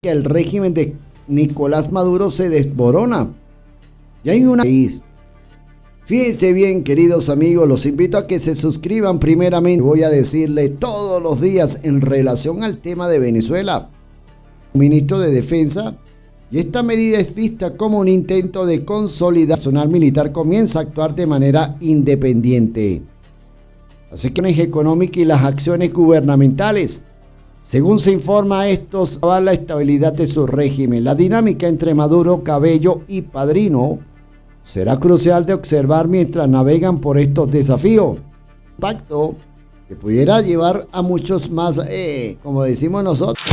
que el régimen de Nicolás Maduro se desmorona. Ya hay una país. Fíjense bien, queridos amigos, los invito a que se suscriban primeramente. Voy a decirle todos los días en relación al tema de Venezuela. Ministro de Defensa, y esta medida es vista como un intento de consolidar. El personal militar comienza a actuar de manera independiente. Así que la económica y las acciones gubernamentales. Según se informa, estos avala la estabilidad de su régimen. La dinámica entre Maduro, Cabello y Padrino será crucial de observar mientras navegan por estos desafíos. Pacto que pudiera llevar a muchos más, como decimos nosotros.